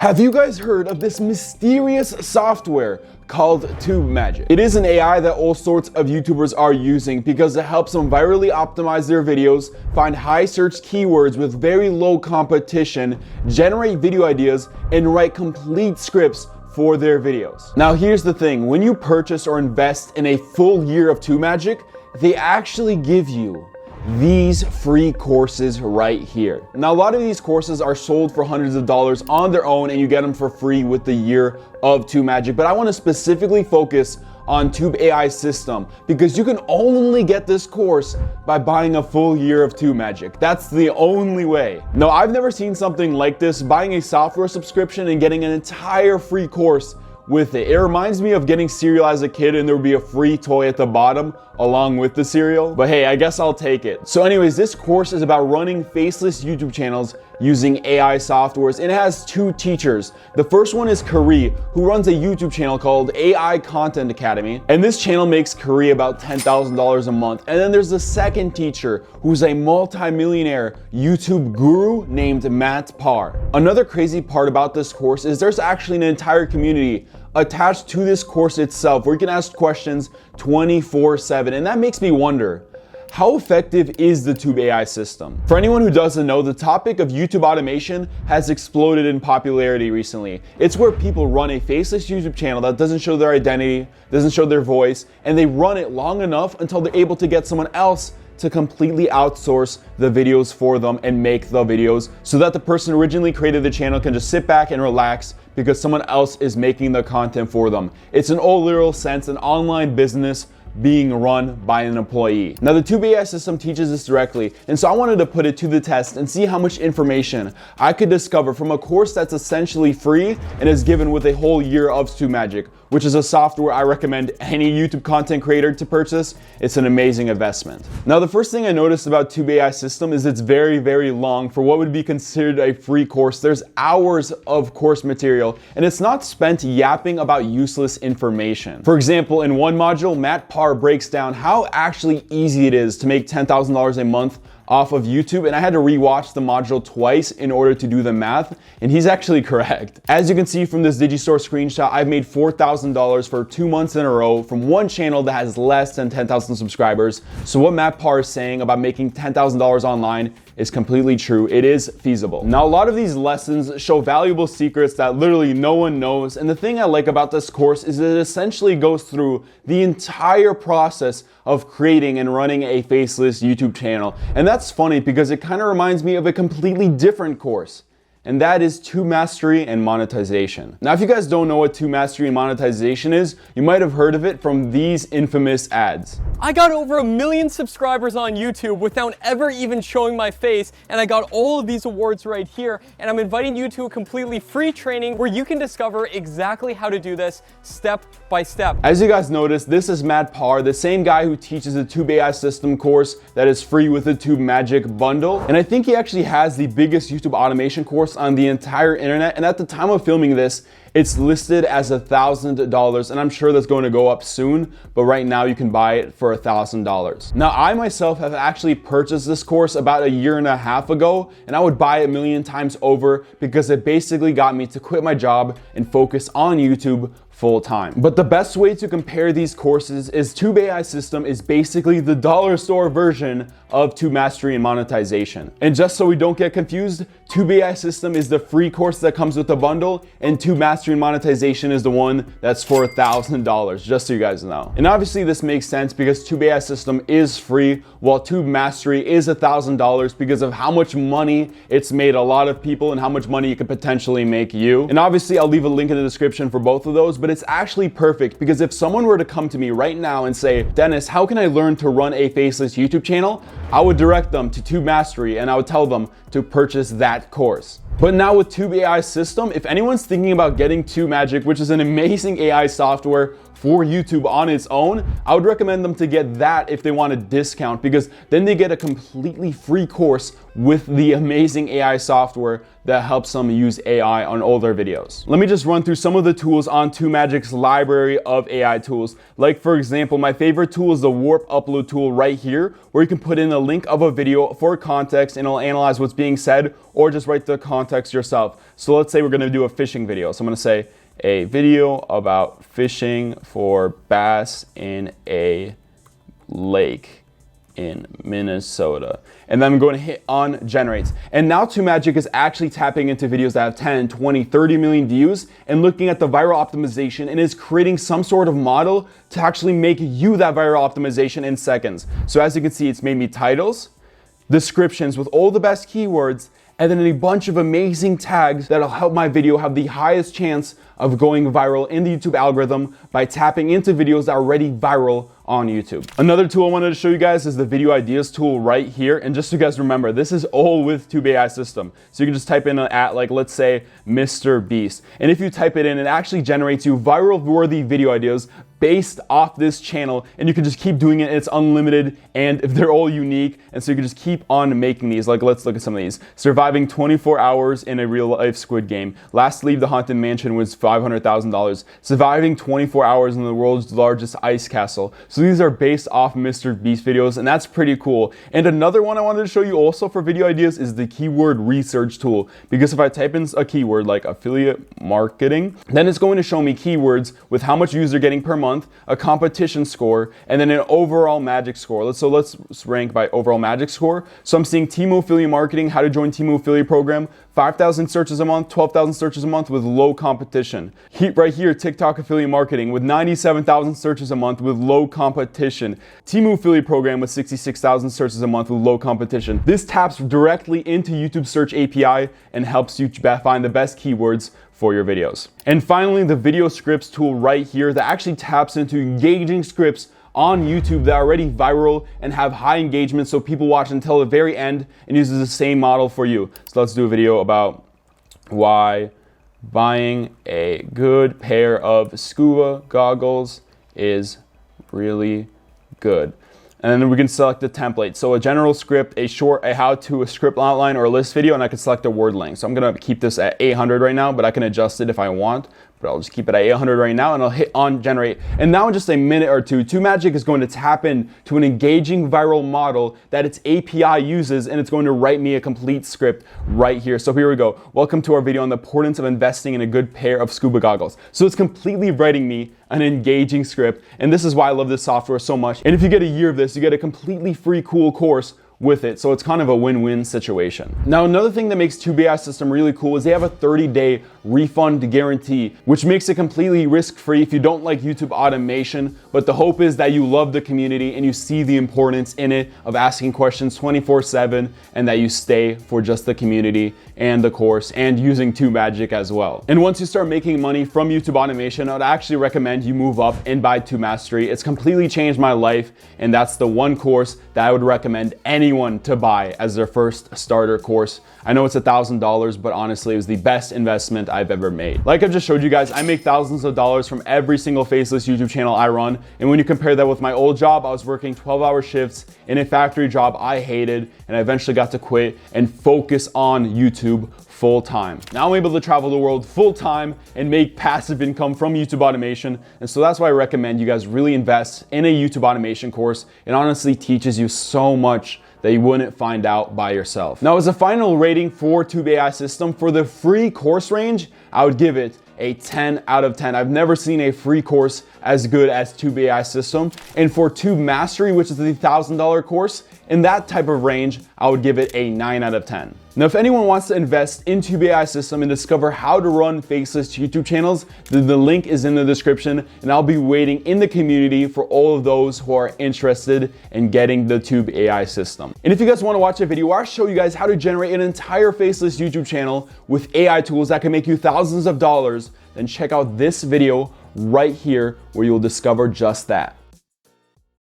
Have you guys heard of this mysterious software called TubeMagic? It is an AI that all sorts of YouTubers are using because it helps them virally optimize their videos, find high search keywords with very low competition, generate video ideas, and write complete scripts for their videos. Now here's the thing, when you purchase or invest in a full year of TubeMagic, they actually give you these free courses right here. Now a lot of these courses are sold for hundreds of dollars on their own and you get them for free with the year of TubeMagic, but I want to specifically focus on Tube AI system because you can only get this course by buying a full year of TubeMagic. That's the only way. Now I've never seen something like this, buying a software subscription and getting an entire free course with it. It reminds me of getting cereal as a kid and there would be a free toy at the bottom along with the cereal. But hey, I guess I'll take it. So anyways, this course is about running faceless YouTube channels using AI softwares. It has two teachers. The first one is Kari, who runs a YouTube channel called AI Content Academy. And this channel makes Kari about $10,000 a month. And then there's the second teacher, who's a multi-millionaire YouTube guru named Matt Parr. Another crazy part about this course is there's actually an entire community attached to this course itself where you can ask questions 24/7. And that makes me wonder, how effective is the Tube AI system? For anyone who doesn't know, the topic of YouTube automation has exploded in popularity recently. It's where people run a faceless YouTube channel that doesn't show their identity, doesn't show their voice, and they run it long enough until they're able to get someone else to completely outsource the videos for them and make the videos so that the person originally created the channel can just sit back and relax because someone else is making the content for them. It's in all literal sense an online business being run by an employee. Now the Tube AI system teaches this directly, and so I wanted to put it to the test and see how much information I could discover from a course that's essentially free and is given with a whole year of TubeMagic, which is a software I recommend any YouTube content creator to purchase. It's an amazing investment. Now the first thing I noticed about Tube AI system is it's very, very long for what would be considered a free course. There's hours of course material, and it's not spent yapping about useless information. For example, in one module, Matt Parr breaks down how actually easy it is to make $10,000 a month off of YouTube, and I had to rewatch the module twice in order to do the math, and he's actually correct. As you can see from this Digistore screenshot, I've made $4,000 for 2 months in a row from one channel that has less than 10,000 subscribers. So what Matt Parr is saying about making $10,000 online is completely true. It is feasible. Now, a lot of these lessons show valuable secrets that literally no one knows. And the thing I like about this course is it essentially goes through the entire process of creating and running a faceless YouTube channel. And that's funny because it kind of reminds me of a completely different course, and that is Tube Mastery and Monetization. Now, if you guys don't know what Tube Mastery and Monetization is, you might have heard of it from these infamous ads. I got over 1 million subscribers on YouTube without ever even showing my face, and I got all of these awards right here, and I'm inviting you to a completely free training where you can discover exactly how to do this step by step. As you guys noticed, this is Matt Parr, the same guy who teaches the Tube AI system course that is free with the TubeMagic bundle. And I think he actually has the biggest YouTube automation course on the entire internet, and at the time of filming this, it's listed as $1,000, and I'm sure that's going to go up soon, but right now you can buy it for $1,000. Now, I myself have actually purchased this course about 1.5 years ago, and I would buy it 1,000,000 times over because it basically got me to quit my job and focus on YouTube full time. But the best way to compare these courses is Tube AI system is basically the dollar store version of Tube Mastery and Monetization. And just so we don't get confused, Tube AI system is the free course that comes with the bundle, and Tube Mastery and Monetization is the one that's for $1,000, just so you guys know. And obviously this makes sense because Tube AI system is free, while Tube Mastery is $1,000 because of how much money it's made a lot of people and how much money it could potentially make you. And obviously I'll leave a link in the description for both of those, but it's actually perfect because if someone were to come to me right now and say, Dennis, how can I learn to run a faceless YouTube channel? I would direct them to Tube Mastery and I would tell them to purchase that course. But now with Tube AI system, if anyone's thinking about getting TubeMagic, which is an amazing AI software for YouTube on its own, I would recommend them to get that if they want a discount, because then they get a completely free course with the amazing AI software that helps them use AI on all their videos. Let me just run through some of the tools on TubeMagic's library of AI tools. Like for example, my favorite tool is the Warp Upload tool right here, where you can put in a link of a video for context and it'll analyze what's being said or just write the content context yourself. So let's say we're going to do a fishing video. So I'm going to say a video about fishing for bass in a lake in Minnesota. And then I'm going to hit on generates. And now TubeMagic is actually tapping into videos that have 10, 20, 30 million views and looking at the viral optimization and is creating some sort of model to actually make you that viral optimization in seconds. So as you can see, it's made me titles, descriptions with all the best keywords, and then a bunch of amazing tags that'll help my video have the highest chance of going viral in the YouTube algorithm by tapping into videos that are already viral on YouTube. Another tool I wanted to show you guys is the video ideas tool right here. And just so you guys remember, this is all with Tube AI system. So you can just type in an at, like, let's say Mr. Beast. And if you type it in, it actually generates you viral worthy video ideas based off this channel, and you can just keep doing it. It's unlimited and they're all unique, and so you can just keep on making these. Like, let's look at some of these. Surviving 24 hours in a real life Squid Game. Last leave the haunted mansion was $500,000. Surviving 24 hours in the world's largest ice castle. So these are based off Mr. Beast videos, and that's pretty cool. And another one I wanted to show you also for video ideas is the keyword research tool, because if I type in a keyword like affiliate marketing, then it's going to show me keywords with how much views they're getting per month, a competition score, and then an overall magic score. So let's rank by overall magic score. So I'm seeing Temu affiliate marketing, how to join Temu affiliate program, 5,000 searches a month, 12,000 searches a month with low competition. Right here, TikTok affiliate marketing with 97,000 searches a month with low competition. Temu affiliate program with 66,000 searches a month with low competition. This taps directly into YouTube search API and helps you find the best keywords for your videos. And finally, the video scripts tool right here that actually taps into engaging scripts on YouTube that are already viral and have high engagement, so people watch until the very end and uses the same model for you. So let's do a video about why buying a good pair of scuba goggles is really good. And then we can select the template. So a general script, a short, a how-to, a script outline, or a list video, and I can select a word length. So I'm gonna keep this at 800 right now, but I can adjust it if I want. But I'll just keep it at 800 right now, and I'll hit on generate. And now in just a minute or two, TubeMagic is going to tap into an engaging viral model that its API uses, and it's going to write me a complete script right here. So here we go. Welcome to our video on the importance of investing in a good pair of scuba goggles. So it's completely writing me an engaging script, and this is why I love this software so much. And if you get a year of this, you get a completely free, cool course with it. So it's kind of a win-win situation. Now, another thing that makes Tube AI system really cool is they have a 30-day refund guarantee, which makes it completely risk-free if you don't like YouTube automation. But the hope is that you love the community and you see the importance in it of asking questions 24/7, and that you stay for just the community and the course and using TubeMagic as well. And once you start making money from YouTube automation, I would actually recommend you move up and buy Tube Mastery. It's completely changed my life, and that's the one course that I would recommend anyone to buy as their first starter course. I know it's $1,000, but honestly, it was the best investment I've ever made. Like I just showed you guys, I make thousands of dollars from every single faceless YouTube channel I run. And when you compare that with my old job, I was working 12-hour shifts in a factory job I hated, and I eventually got to quit and focus on YouTube full time. Now I'm able to travel the world full time and make passive income from YouTube automation. And so that's why I recommend you guys really invest in a YouTube automation course. It honestly teaches you so much that you wouldn't find out by yourself. Now, as a final rating for Tube AI system, for the free course range, I would give it a 10 out of 10. I've never seen a free course as good as Tube AI system. And for Tube Mastery, which is the $1,000 course, in that type of range, I would give it a 9 out of 10. Now, if anyone wants to invest in Tube AI system and discover how to run faceless YouTube channels, then the link is in the description, and I'll be waiting in the community for all of those who are interested in getting the Tube AI system. And if you guys want to watch a video where I show you guys how to generate an entire faceless YouTube channel with AI tools that can make you thousands of dollars, then check out this video right here where you'll discover just that.